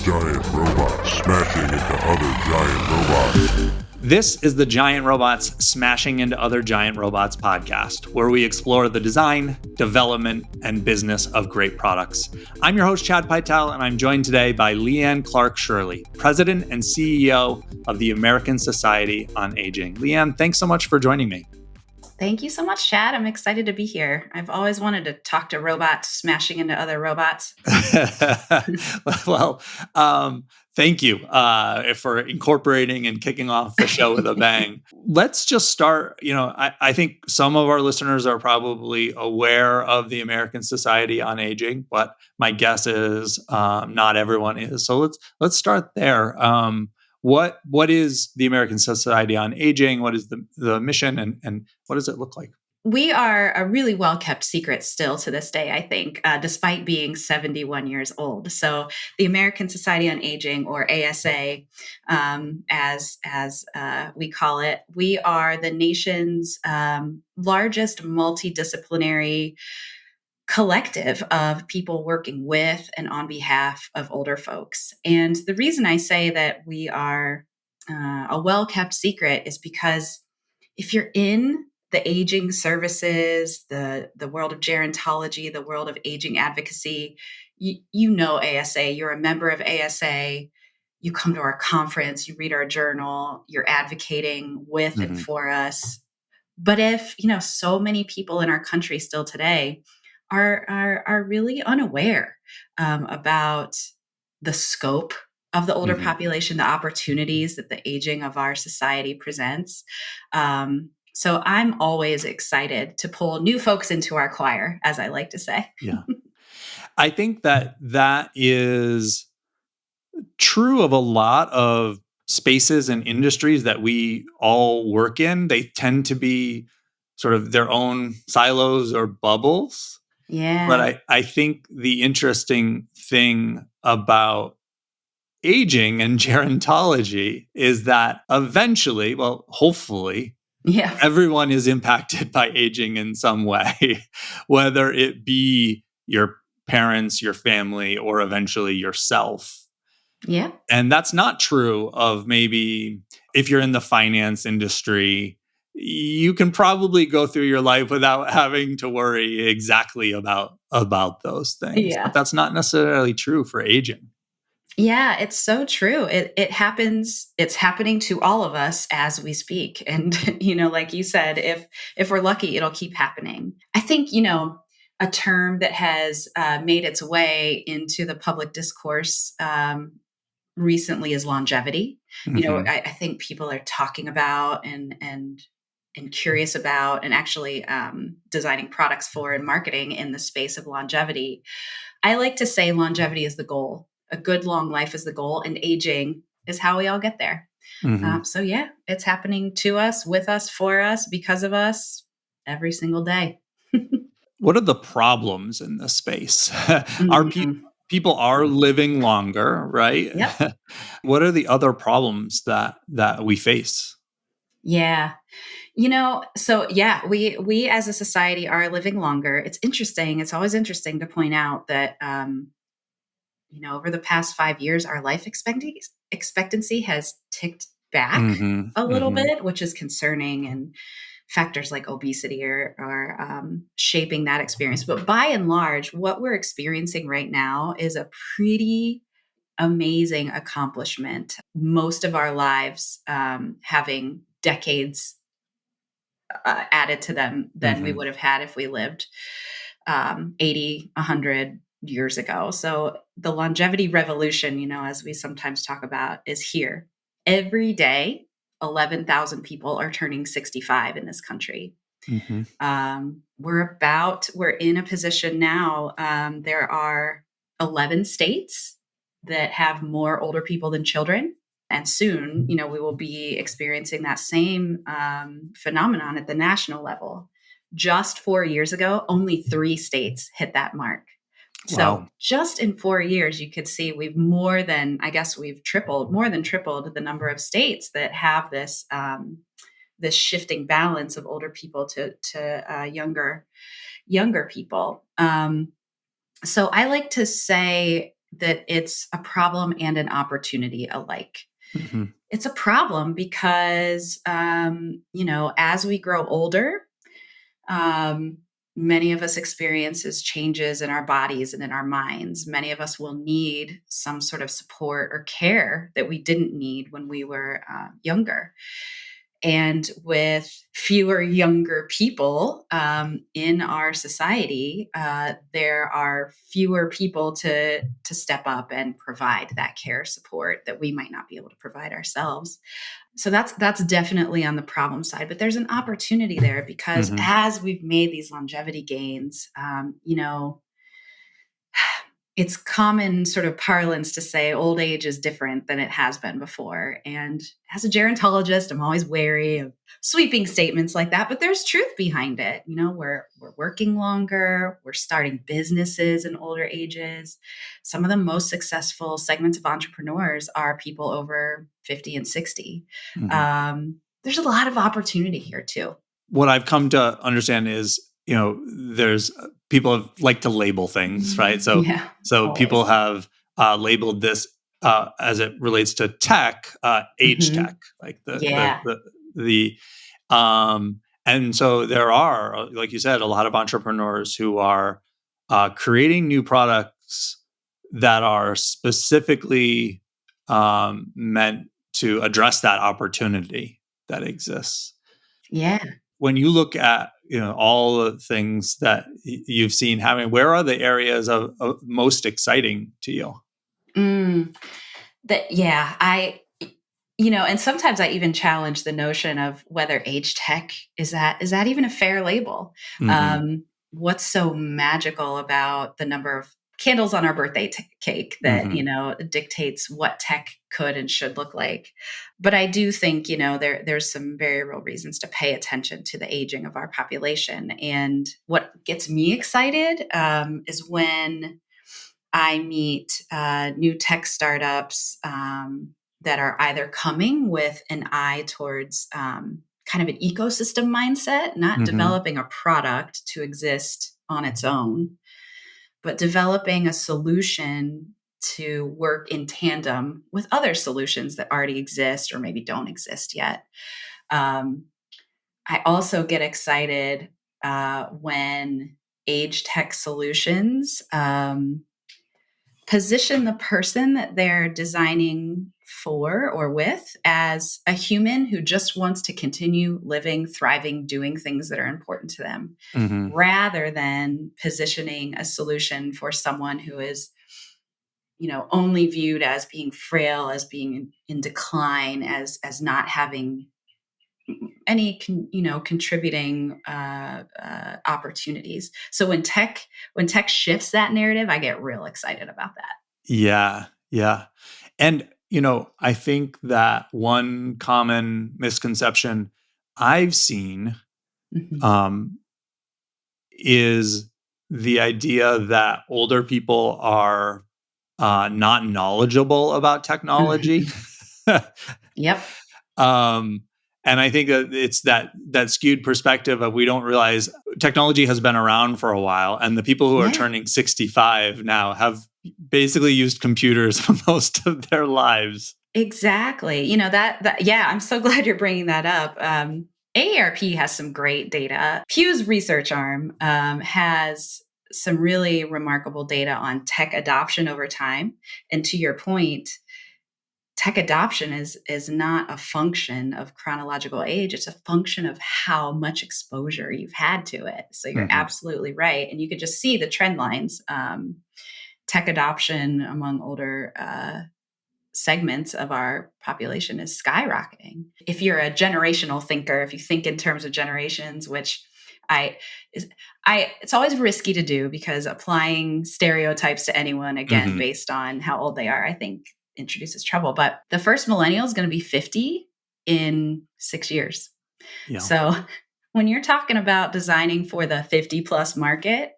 Giant robots smashing into other giant robots. This is the Giant Robots Smashing into Other Giant Robots podcast, where we explore the design, development, and business of great products. I'm your host, Chad Pytel, and I'm joined today by Leanne Clark-Shirley, President and CEO of the American Society on Aging. Leanne, thanks so much for joining me. Thank you so much, Chad. I'm excited to be here. I've always wanted to talk to robots smashing into other robots. Well, thank you for incorporating and kicking off the show with a bang. Let's just start. I think some of our listeners are probably aware of the American Society on Aging, but my guess is not everyone is. So let's start there. What is the American Society on Aging? What is the mission, and what does it look like? We are a really well-kept secret still to this day, I think, despite being 71 years old. So the American Society on Aging, or ASA, as we call it, we are the nation's largest multidisciplinary collective of people working with and on behalf of older folks. And the reason I say that we are a well-kept secret is because if you're in the aging services, the world of gerontology, the world of aging advocacy, you know ASA, you're a member of ASA, you come to our conference, you read our journal, you're advocating with and for us. But if, so many people in our country still today are really unaware about the scope of the older population, the opportunities that the aging of our society presents. So I'm always excited to pull new folks into our choir, as I like to say. Yeah. I think that is true of a lot of spaces and industries that we all work in. They tend to be sort of their own silos or bubbles. Yeah. But I think the interesting thing about aging and gerontology is that eventually, well, hopefully, everyone is impacted by aging in some way, whether it be your parents, your family, or eventually yourself. Yeah. And that's not true of maybe if you're in the finance industry. You can probably go through your life without having to worry exactly about those things. Yeah. But that's not necessarily true for aging. Yeah, it's so true. It happens. It's happening to all of us as we speak. And, like you said, if we're lucky, it'll keep happening. I think, a term that has made its way into the public discourse recently is longevity. I think people are talking about and curious about and actually designing products for and marketing in the space of longevity. I like to say longevity is the goal. A good long life is the goal, and aging is how we all get there. So yeah, it's happening to us, with us, for us, because of us, every single day. What are the problems in this space? People are living longer, right? Yep. What are the other problems that we face? Yeah. So yeah, we as a society are living longer. It's interesting. It's always interesting to point out that, over the past 5 years, our life expectancy has ticked back a little bit, which is concerning, and factors like obesity are shaping that experience. But by and large, what we're experiencing right now is a pretty amazing accomplishment. Most of our lives having decades added to them than we would have had if we lived 80, 100 years ago. So the longevity revolution, as we sometimes talk about, is here. Every day, 11,000 people are turning 65 in this country. We're in a position now. There are 11 states that have more older people than children. And soon, we will be experiencing that same phenomenon at the national level. Just 4 years ago, only 3 states hit that mark. Wow. So just in 4 years, you could see we've more than tripled the number of states that have this this shifting balance of older people to younger people. So I like to say that it's a problem and an opportunity alike. Mm-hmm. It's a problem because, as we grow older, um, many of us experiences changes in our bodies and in our minds. Many of us will need some sort of support or care that we didn't need when we were younger. And with fewer younger people in our society, there are fewer people to step up and provide that care support that we might not be able to provide ourselves. So that's definitely on the problem side, but there's an opportunity there because Mm-hmm. as we've made these longevity gains, it's common sort of parlance to say old age is different than it has been before. And as a gerontologist, I'm always wary of sweeping statements like that, but there's truth behind it. We're working longer, we're starting businesses in older ages. Some of the most successful segments of entrepreneurs are people over 50 and 60. Mm-hmm. There's a lot of opportunity here too. What I've come to understand is, there's people like to label things, right? So, Yeah, people always. have labeled this as it relates to tech, age tech, Hmm. like Yeah. the and so there are, like you said, a lot of entrepreneurs who are creating new products that are specifically meant to address that opportunity that exists. Yeah. When you look at all the things that you've seen happening, where are the areas of most exciting to you? Mm. Yeah, and sometimes I even challenge the notion of whether age tech is that even a fair label. Mm-hmm. What's so magical about the number of candles on our birthday cake that Mm-hmm. dictates what tech could and should look like? But I do think there's some very real reasons to pay attention to the aging of our population. And what gets me excited is when I meet new tech startups that are either coming with an eye towards kind of an ecosystem mindset, not Mm-hmm. developing a product to exist on its own, but developing a solution to work in tandem with other solutions that already exist or maybe don't exist yet. Um, I also get excited when age tech solutions position the person that they're designing for or with as a human who just wants to continue living, thriving, doing things that are important to them, Mm-hmm. rather than positioning a solution for someone who is, only viewed as being frail, as being in decline, as not having any contributing opportunities. So when tech shifts that narrative, I get real excited about that. Yeah, yeah. And, I think that one common misconception I've seen Mhm. um, is the idea that older people are not knowledgeable about technology. Mhm. Yep. um, and I think that it's that skewed perspective of we don't realize technology has been around for a while, and the people who are Yeah, turning 65 now have basically used computers for most of their lives. exactly. Yeah, I'm so glad you're bringing that up. AARP has some great data. Pew's research arm has some really remarkable data on tech adoption over time. And to your point, tech adoption is not a function of chronological age. It's a function of how much exposure you've had to it. So you're Hmm. absolutely right, and you could just see the trend lines. Tech adoption among older segments of our population is skyrocketing. If you're a generational thinker, if you think in terms of generations, which I is it's always risky to do because applying stereotypes to anyone again Hmm. based on how old they are, I think introduces trouble. But the first millennial is going to be 50 in 6 years. Yeah. So when you're talking about designing for the 50 plus market,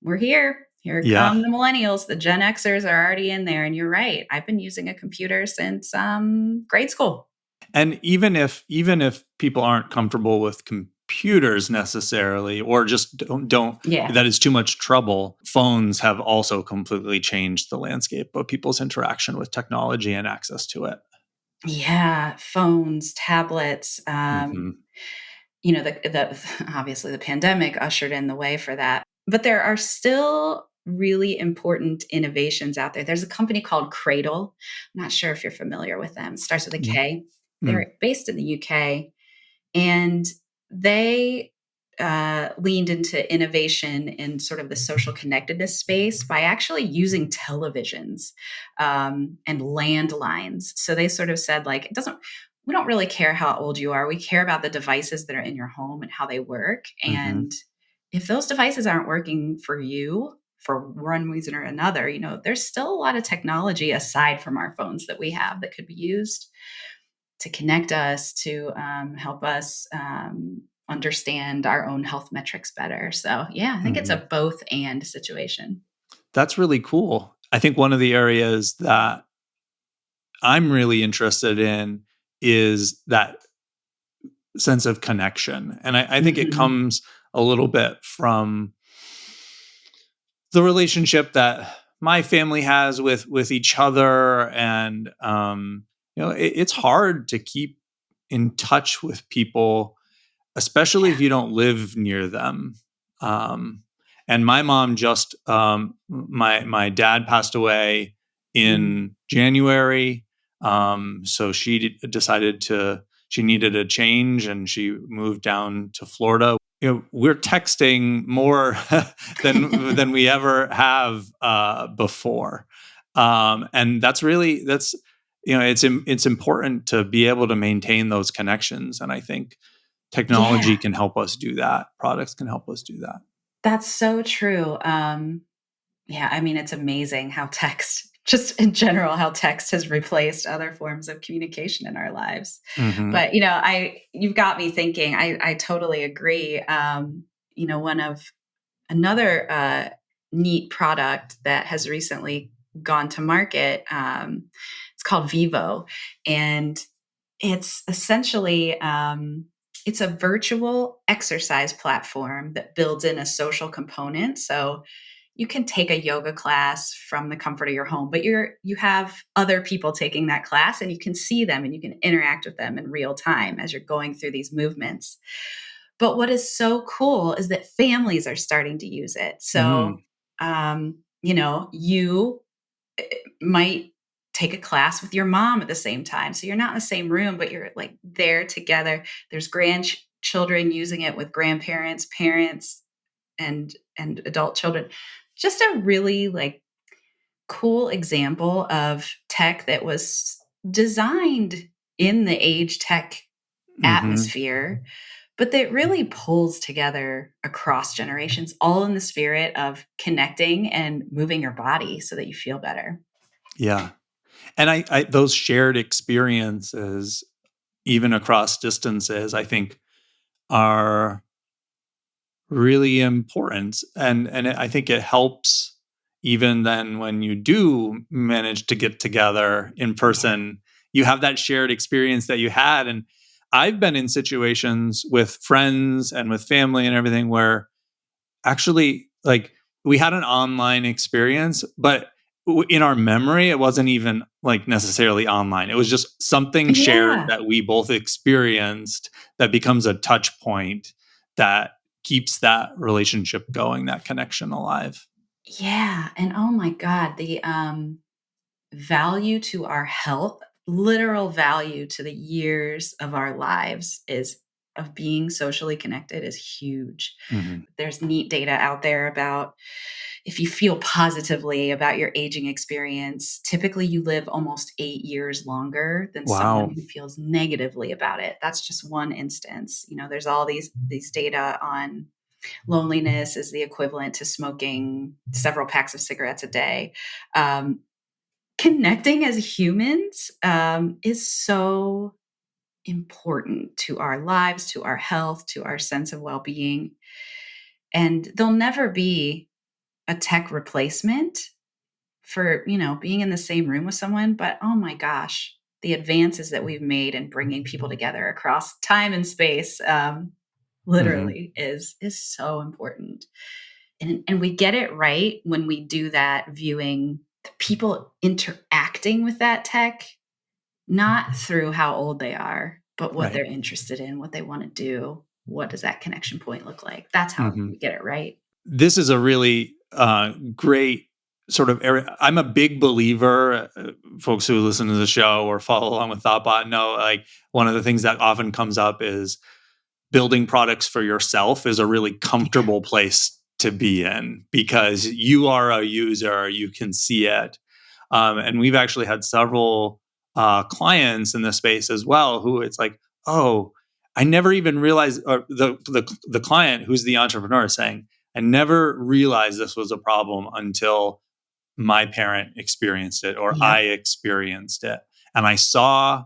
we're here. Here Yeah. come the millennials. The Gen Xers are already in there. And you're right. I've been using a computer since grade school. And even if people aren't comfortable with computers necessarily, or just don't Yeah. that is too much trouble. Phones have also completely changed the landscape of people's interaction with technology and access to it. Yeah, phones, tablets, Hmm. the obviously the pandemic ushered in the way for that. But there are still really important innovations out there. There's a company called Cradle. I'm not sure if you're familiar with them. It starts with a K. Mm. They're based in the UK, and they leaned into innovation in sort of the social connectedness space by actually using televisions and landlines. So they sort of said, like, it doesn't, we don't really care how old you are. We care about the devices that are in your home and how they work. Hmm. And if those devices aren't working for you for one reason or another, there's still a lot of technology aside from our phones that we have that could be used to connect us, to help us understand our own health metrics better. So, yeah, I think it's Hmm. a both and situation. That's really cool. I think one of the areas that I'm really interested in is that sense of connection. And I think it Mhm. comes a little bit from the relationship that my family has with each other. And it's hard to keep in touch with people, especially if Yeah. you don't live near them. Um, and my mom just my dad passed away Mm. in January, so decided she needed a change, and she moved down to Florida. We're texting more than we ever have before, and it's important to be able to maintain those connections. And I think technology Yeah, can help us do that. Products can help us do that. that's so true. Yeah, I mean, it's amazing how text, just in general, how text has replaced other forms of communication in our lives. Hmm. But you've got me thinking. I totally agree. One of another neat product that has recently gone to market. It's called Vivo, and it's essentially it's a virtual exercise platform that builds in a social component. So you can take a yoga class from the comfort of your home, but you have other people taking that class, and you can see them and you can interact with them in real time as you're going through these movements. But what is so cool is that families are starting to use it. So, Mm. you might take a class with your mom at the same time. So you're not in the same room, but you're like there together. There's grandchildren using it with grandparents, parents, and adult children. Just a really like cool example of tech that was designed in the AgeTech Hmm. atmosphere, but that really pulls together across generations, all in the spirit of connecting and moving your body so that you feel better. Yeah. And I those shared experiences, even across distances, I think are really important. And I think it helps even then when you do manage to get together in Yeah. person, you have that shared experience that you had. And I've been in situations with friends and with family and everything where actually, like, we had an online experience, but in our memory, it wasn't even like necessarily online. It was just something shared Yeah. that we both experienced that becomes a touch point that keeps that relationship going, that connection alive. Yeah. And oh my God, the value to our health, literal value to the years of our lives is of being socially connected is huge. Mhm. There's neat data out there about if you feel positively about your aging experience, typically you live almost 8 years longer than someone Wow. who feels negatively about it. That's just one instance. There's all these data on loneliness is the equivalent to smoking several packs of cigarettes a day. Um, Connecting as humans is so important to our lives, to our health, to our sense of well being. And there'll never be a tech replacement for, being in the same room with someone. But oh my gosh, the advances that we've made in bringing people together across time and space. literally is so important. And we get it right when we do that, viewing the people interacting with that tech, not through how old they are, but what Right. they're interested in, what they want to do. What does that connection point look like? That's how Mhm. we get it right. This is a really great sort of area. I'm a big believer. Folks who listen to the show or follow along with Thoughtbot know, like, one of the things that often comes up is building products for yourself is a really Yeah. comfortable place to be in because you are a user, you can see it. And we've actually had several clients in this space as well who it's like, oh, I never even realized, or the client who's the entrepreneur is saying, I never realized this was a problem until my parent experienced it or I Yep. experienced it. And I saw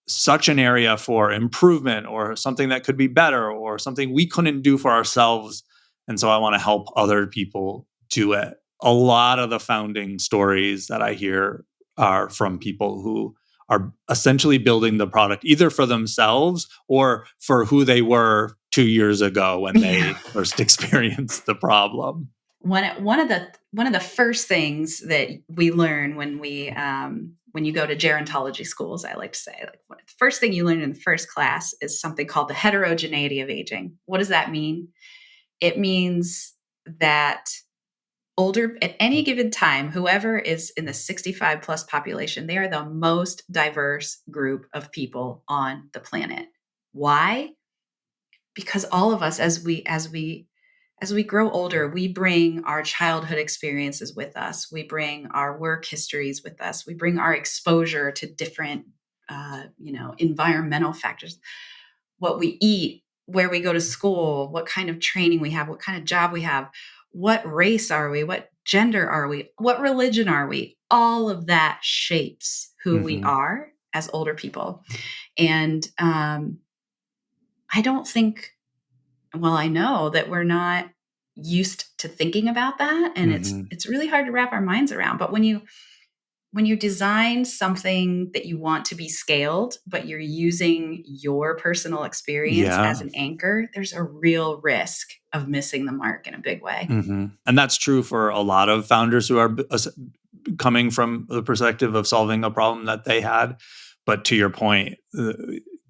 such an area for improvement or something that could be better or something we couldn't do for ourselves. And so I want to help other people do it. A lot of the founding stories that I hear are from people who are essentially building the product either for themselves or for who they were 2 years ago when Yeah. they first experienced the problem. One of the first things that we learn when you go to gerontology schools, I like to say, like, the first thing you learn in the first class is something called the heterogeneity of aging. What does that mean? It means that older at any given time, whoever is in the 65 plus population, they are the most diverse group of people on the planet. Why? Because all of us, as we grow older, we bring our childhood experiences with us. We bring our work histories with us. We bring our exposure to different, environmental factors. What we eat, where we go to school, what kind of training we have, what kind of job we have, what race are we, what gender are we, what religion are we. All of that shapes who we Mhm. are as older people. And I don't think well, I know that we're not used to thinking about that, and Mhm. it's really hard to wrap our minds around. But when you design something that you want to be scaled, but you're using your personal experience as Yeah. an anchor, there's a real risk of missing the mark in a big way. And that's true for a lot of founders who are coming from the perspective of solving a problem that they had. But to your point,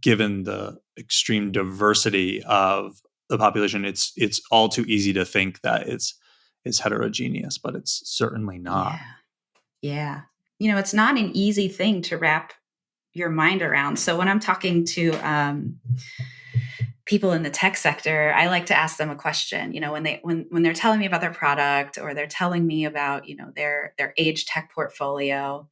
given the extreme diversity of the population, it's all too easy to think that it's heterogeneous, but it's certainly not. Yeah. Yeah. It's not an easy thing to wrap your mind around. So when I'm talking to people in the tech sector, I like to ask them a question. When they're telling me about their product or they're telling me about their AgeTech portfolio,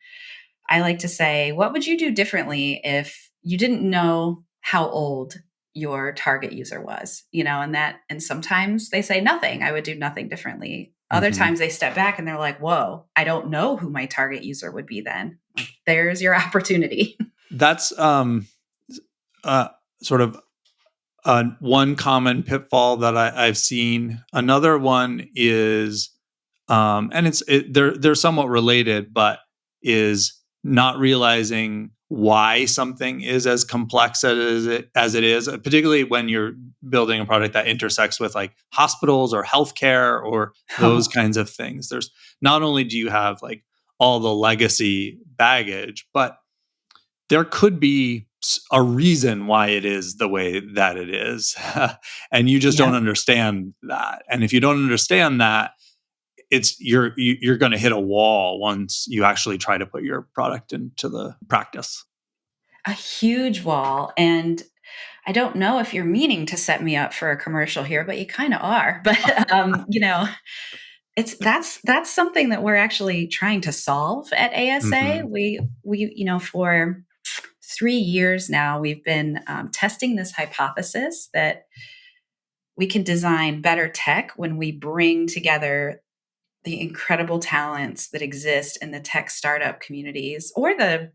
I like to say, what would you do differently if you didn't know how old your target user was? And sometimes they say nothing. I would do nothing differently. Other hmm times they step back and they're like, whoa, I don't know who my target user would be then. There's your opportunity. That's uh, sort of one common pitfall that I've seen. Another one is, and they're somewhat related, but is not realizing why something is as complex as it is, particularly when you're building a product that intersects with like hospitals or healthcare or those Oh, kinds of things. There's not only do you have like all the legacy baggage, but there could be a reason why it is the way that it is. And you just don't yep. understand that. And if you don't understand that, you're going to hit a wall once you actually try to put your product into the practice. A huge wall. And I don't know if you're meaning to set me up for a commercial here, but you kind of are. But it's that's something that we're actually trying to solve at ASA. hmm We for 3 years now we've been testing this hypothesis that we can design better tech when we bring together the incredible talents that exist in the tech startup communities or the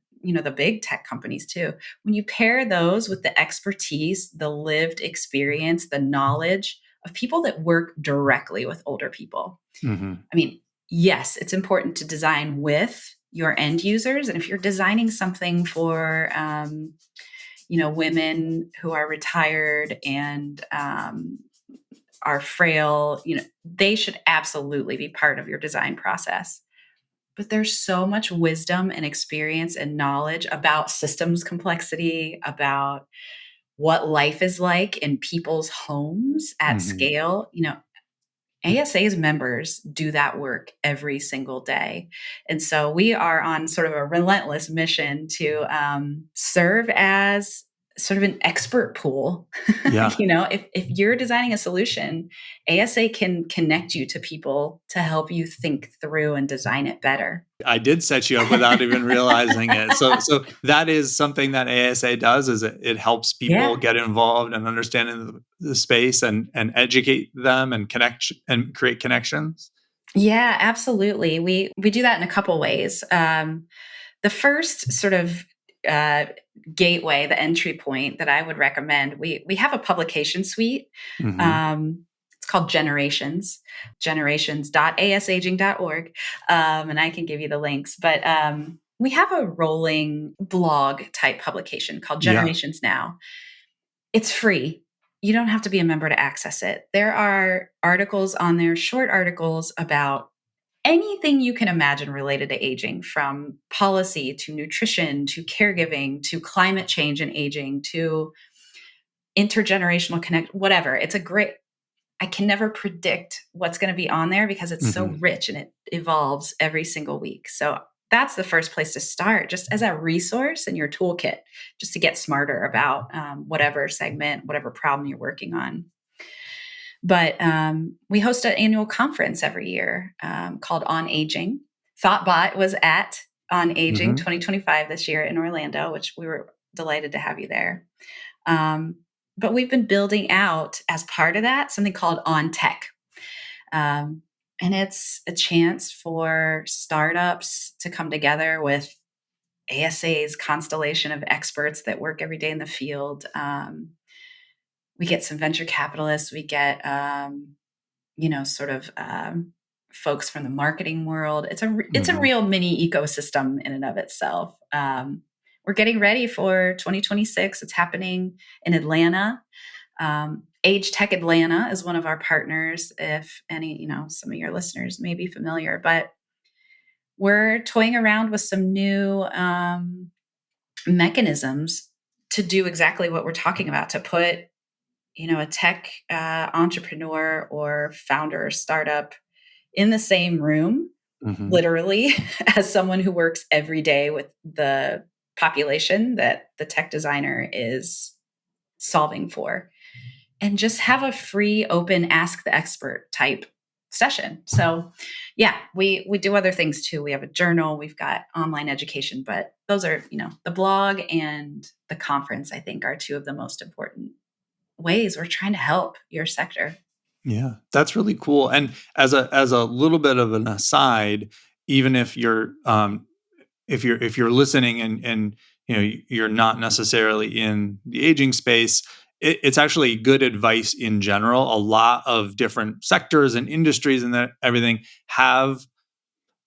big tech companies too. When you pair those with the expertise, the lived experience, the knowledge of people that work directly with older people. hmm I mean, yes, it's important to design with your end users. And if you're designing something for women who are retired and are frail, they should absolutely be part of your design process. But there's so much wisdom and experience and knowledge about systems complexity, about what life is like in people's homes at Mhm. scale. ASA's members do that work every single day. And so we are on sort of a relentless mission to serve as sort of an expert pool. Yeah. If you're designing a solution, ASA can connect you to people to help you think through and design it better. I did set you up without even realizing it. So that is something that ASA does, is it helps people Yeah. get involved and understanding the space and educate them and connect and create connections. Yeah, absolutely. We do that in a couple ways. The first sort of uh, gateway, the entry point that I would recommend, we have a publication suite. Mhm. It's called Generations, generations.asaging.org. And I can give you the links. But we have a rolling blog type publication called Yeah. Generations Now. It's free. You don't have to be a member to access it. There are articles on there, short articles about anything you can imagine related to aging, from policy to nutrition to caregiving to climate change and aging to intergenerational connect, whatever. I can never predict what's going to be on there because it's so Mhm. rich and it evolves every single week. So that's the first place to start, just as a resource in your toolkit, just to get smarter about whatever segment, whatever problem you're working on. But we host an annual conference every year called On Aging. Thoughtbot was at On Aging Mhm. 2025 this year in Orlando, which we were delighted to have you there. Um, but we've been building out, as part of that, something called On Tech. Um, and it's a chance for startups to come together with ASA's constellation of experts that work every day in the field. We get some venture capitalists. We get sort of folks from the marketing world. It's a Mhm. real mini ecosystem in and of itself. We're getting ready for 2026. It's happening in Atlanta. AgeTech Atlanta is one of our partners. If any, some of your listeners may be familiar, but we're toying around with some new mechanisms to do exactly what we're talking about, to put a tech entrepreneur or founder or startup in the same room, Mhm. literally, as someone who works every day with the population that the tech designer is solving for, and just have a free, open, ask the expert type session. So, yeah, we do other things too. We have a journal, we've got online education, but those are, the blog and the conference, I think, are two of the most important ways we're trying to help your sector. Yeah, that's really cool. And as a little bit of an aside, even if you're listening and you're not necessarily in the aging space, it's actually good advice in general. A lot of different sectors and industries and that everything have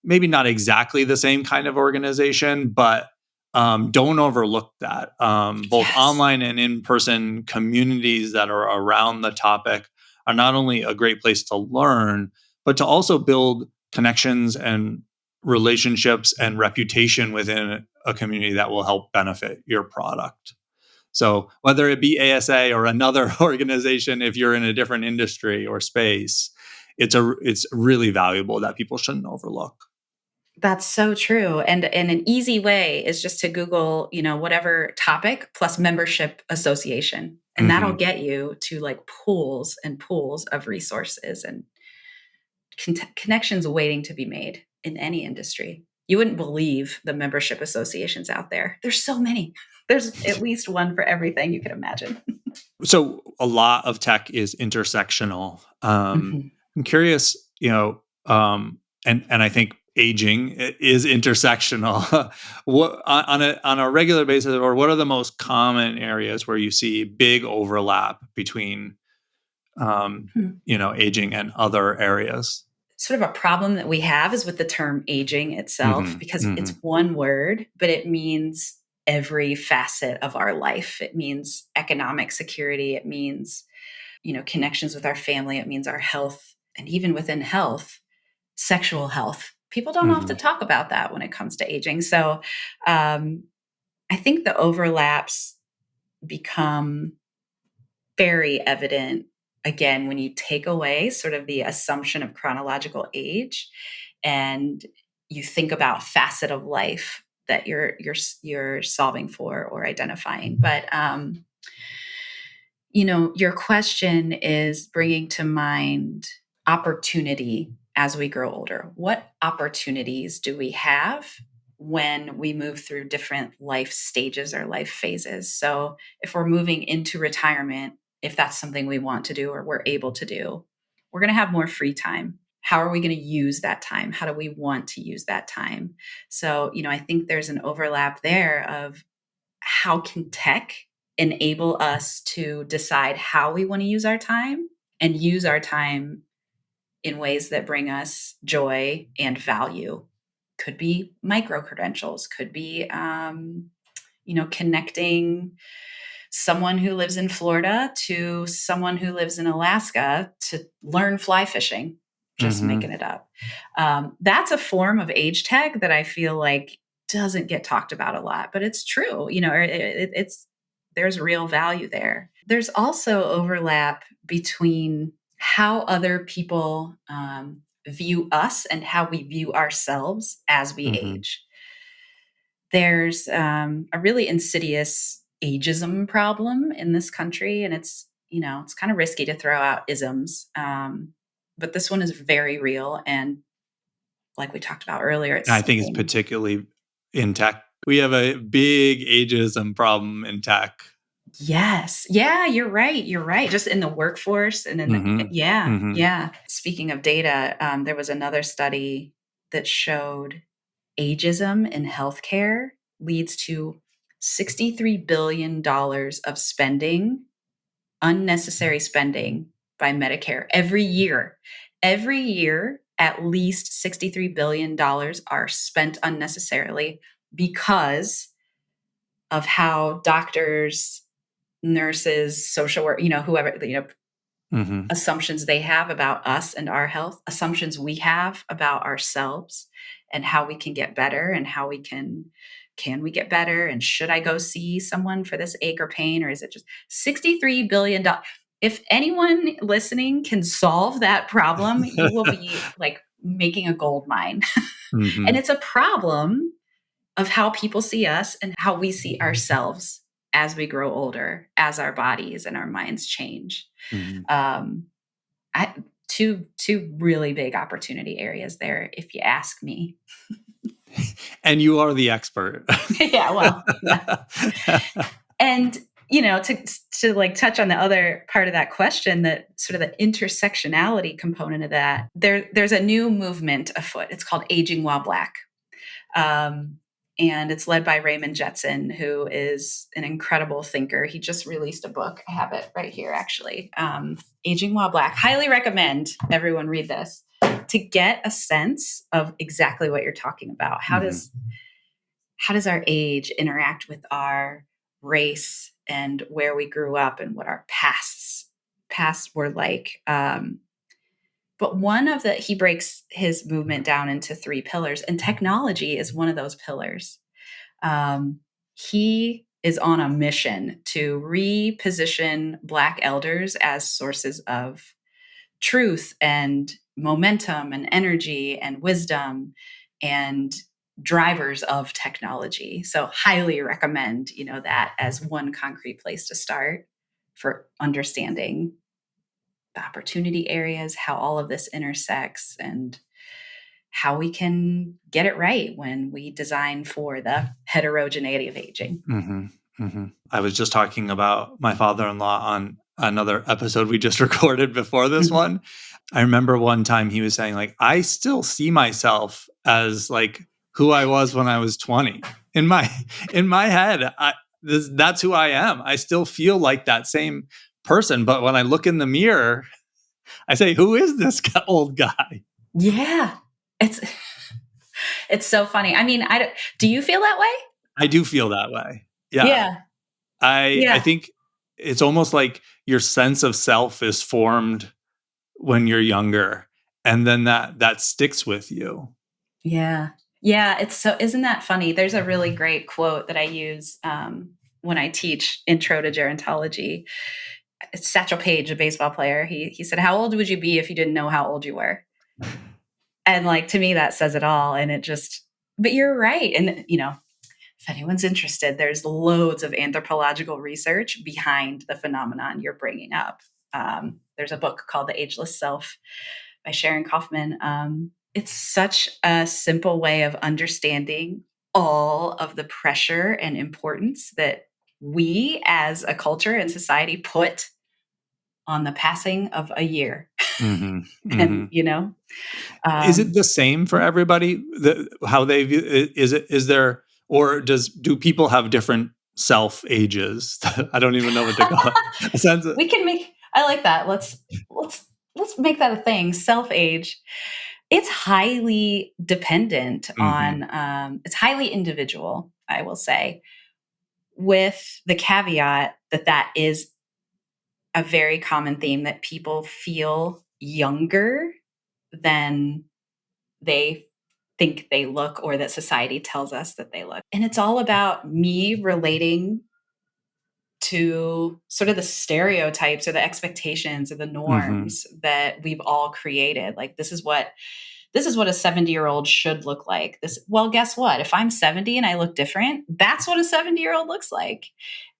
maybe not exactly the same kind of organization, but don't overlook that. Both Yes. online and in person communities that are around the topic are not only a great place to learn, but to also build connections and relationships and reputation within a community that will help benefit your product. So, whether it be ASA or another organization, if you're in a different industry or space, it's really valuable that people shouldn't overlook. That's so true. And an easy way is just to Google, whatever topic plus membership association. And that'll Mhm. get you to like pools and pools of resources and connections waiting to be made in any industry. You wouldn't believe the membership associations out there. There's so many. There's at least one for everything you can imagine. So a lot of tech is intersectional. Mhm. I'm curious, and I think aging is intersectional. What on a regular basis, or what are the most common areas where you see big overlap between Hmm. aging and other areas? Sort of a problem that we have is with the term aging itself, Hmm. because it's Hmm. one word, but it means every facet of our life. It means economic security. It means, connections with our family. It means our health. And even within health, sexual health. People don't often talk about that when it comes to aging. So I think the overlaps become very evident again when you take away sort of the assumption of chronological age and you think about facet of life that you're solving for or identifying. But your question is bringing to mind opportunity as we grow older. What opportunities do we have when we move through different life stages or life phases? So if we're moving into retirement, if that's something we want to do or we're able to do, we're going to have more free time. How are we going to use that time? How do we want to use that time? So, I think there's an overlap there of how can tech enable us to decide how we want to use our time and use our time in ways that bring us joy and value. Could be micro credentials, could be, connecting someone who lives in Florida to someone who lives in Alaska to learn fly fishing, just making it up. That's a form of age tech that I feel like doesn't get talked about a lot, but it's true. There's real value there. There's also overlap between how other people view us and how we view ourselves as we age. There's a really insidious ageism problem in this country, and it's kind of risky to throw out isms, but this one is very real. And like we talked about earlier, I think it's particularly in tech. We have a big ageism problem in tech. Yes. Yeah, you're right. You're right. Just in the workforce and in yeah. Speaking of data, there was another study that showed ageism in healthcare leads to $63 billion of spending, unnecessary spending by Medicare every year. Every year, at least $63 billion are spent unnecessarily because of how doctors, nurses, social work, whoever, assumptions they have about us and our health, assumptions we have about ourselves and how we can get better and how we can we get better? And should I go see someone for this ache or pain? Or is it just $63 billion? If anyone listening can solve that problem, you will be like making a gold mine. And it's a problem of how people see us and how we see ourselves as we grow older, as our bodies and our minds change. Two really big opportunity areas there, if you ask me. And you are the expert. Yeah, well, yeah. And to like touch on the other part of that question, that sort of the intersectionality component of that, there's a new movement afoot. It's called Aging While Black. And it's led by Raymond Jetson, who is an incredible thinker. He just released a book. I have it right here, actually. Aging While Black. Highly recommend everyone read this to get a sense of exactly what you're talking about. How does our age interact with our race and where we grew up and what our pasts were like? But he breaks his movement down into 3 pillars, and technology is one of those pillars. He is on a mission to reposition Black elders as sources of truth and momentum and energy and wisdom and drivers of technology. So highly recommend, that as one concrete place to start for understanding the opportunity areas, how all of this intersects, and how we can get it right when we design for the heterogeneity of aging. I was just talking about my father-in-law on another episode we just recorded before this one. I remember one time he was saying, like, I still see myself as like who I was when I was 20. In my head, that's who I am. I still feel like that same person. But when I look in the mirror, I say, who is this old guy? Yeah. It's so funny. I mean, do you feel that way? I do feel that way. Yeah. Yeah. I Yeah. think it's almost like your sense of self is formed when you're younger, and then that sticks with you. Yeah. Yeah. It's so, isn't that funny? There's a really great quote that I use when I teach intro to gerontology. It's Satchel Paige, a baseball player. He said, "How old would you be if you didn't know how old you were?" And like, to me, that says it all. And it just, but you're right. And, if anyone's interested, there's loads of anthropological research behind the phenomenon you're bringing up. There's a book called The Ageless Self by Sharon Kaufman. It's such a simple way of understanding all of the pressure and importance that we as a culture and society put on the passing of a year. Mm-hmm. Mm-hmm. And, Is it the same for everybody? How they view is there, or do people have different self ages? I don't even know what to call it. A sense of, we can make, I like that. Let's make that a thing. Self age. It's highly dependent mm-hmm. on, it's highly individual, I will say, with the caveat that that is a very common theme, that people feel younger than they think they look, or that society tells us that they look. And it's all about me relating to sort of the stereotypes or the expectations or the Mm-hmm. norms that we've all created. Like, this is what a 70-year-old should look like. Well, guess what? If I'm 70 and I look different, that's what a 70-year-old looks like.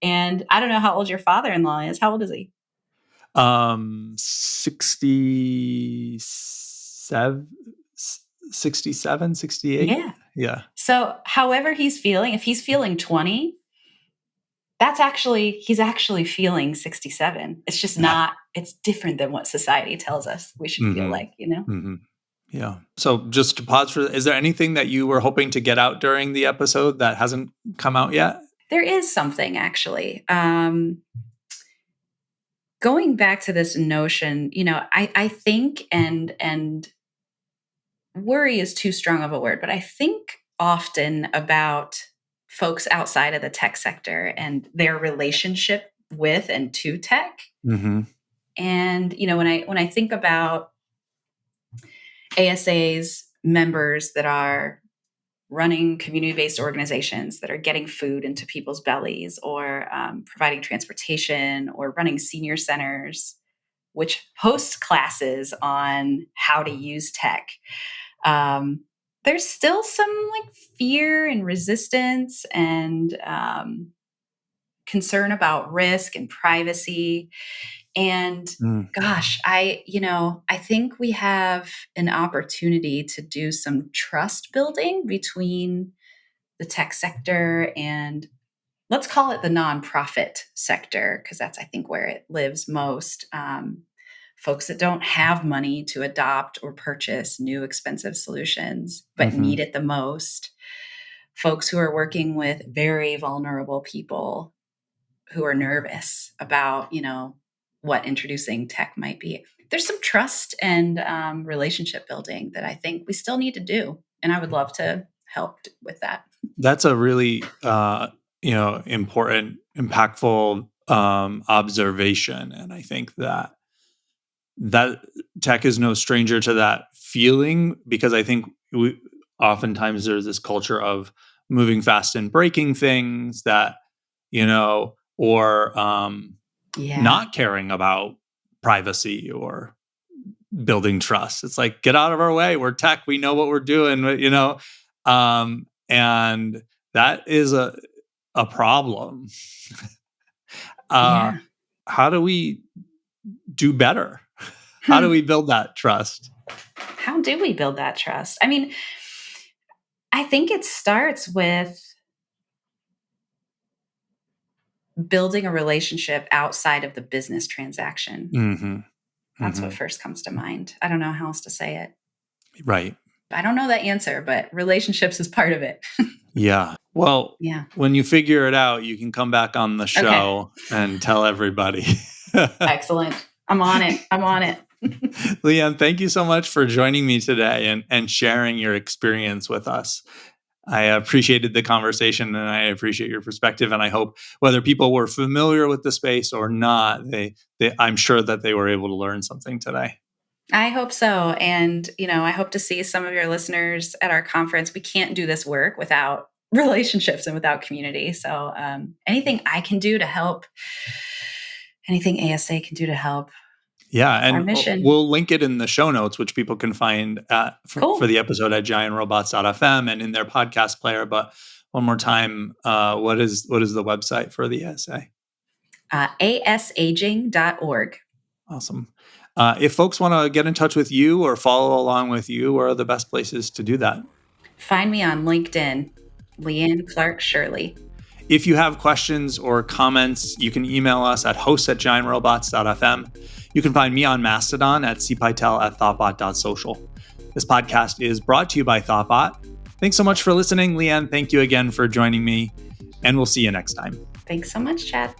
And I don't know how old your father-in-law is. How old is he? 67, 67, 68. Yeah. Yeah. So however he's feeling, if he's feeling 20, he's actually feeling 67. It's just not, it's different than what society tells us we should feel Mm-hmm. like, you know? Mm-hmm. Yeah. So just to pause is there anything that you were hoping to get out during the episode that hasn't come out yet? There is something, actually. Going back to this notion, I think, and worry is too strong of a word, but I think often about folks outside of the tech sector and their relationship with and to tech. Mm-hmm. And when I think about ASA's members that are running community-based organizations that are getting food into people's bellies, or providing transportation, or running senior centers, which host classes on how to use tech, there's still some like fear and resistance and concern about risk and privacy. And gosh, I think we have an opportunity to do some trust building between the tech sector and, let's call it, the nonprofit sector, because that's, I think, where it lives most. Folks that don't have money to adopt or purchase new expensive solutions, but Mm-hmm. need it the most. Folks who are working with very vulnerable people who are nervous about, what introducing tech might be. There's some trust and relationship building that I think we still need to do. And I would love to help with that. That's a really important, impactful observation, and I think that tech is no stranger to that feeling, because I think oftentimes there's this culture of moving fast and breaking things that or not caring about privacy or building trust. It's like, get out of our way. We're tech. We know what we're doing. And that is a problem. Yeah. How do we do better? How do we build that trust? How do we build that trust? I mean, I think it starts with building a relationship outside of the business transaction. Mm-hmm. That's Mm-hmm. what first comes to mind. I don't know how else to say it. Right. I don't know that answer, but relationships is part of it. Yeah. Well, yeah. When you figure it out, you can come back on the show and tell everybody. Excellent. I'm on it. Leanne, thank you so much for joining me today and sharing your experience with us. I appreciated the conversation, and I appreciate your perspective. And I hope whether people were familiar with the space or not, I'm sure that they were able to learn something today. I hope so. And, I hope to see some of your listeners at our conference. We can't do this work without relationships and without community. So anything I can do to help, anything ASA can do to help. Yeah, and our mission. We'll link it in the show notes, which people can find for the episode at giantrobots.fm and in their podcast player. But one more time, what is the website for the ASA? asaging.org. Awesome. If folks want to get in touch with you or follow along with you, where are the best places to do that? Find me on LinkedIn, Leanne Clark-Shirley. If you have questions or comments, you can email us at hosts@giantrobots.fm. You can find me on Mastodon at cpytel@thoughtbot.social. This podcast is brought to you by Thoughtbot. Thanks so much for listening. Leanne, thank you again for joining me, and we'll see you next time. Thanks so much, Chad.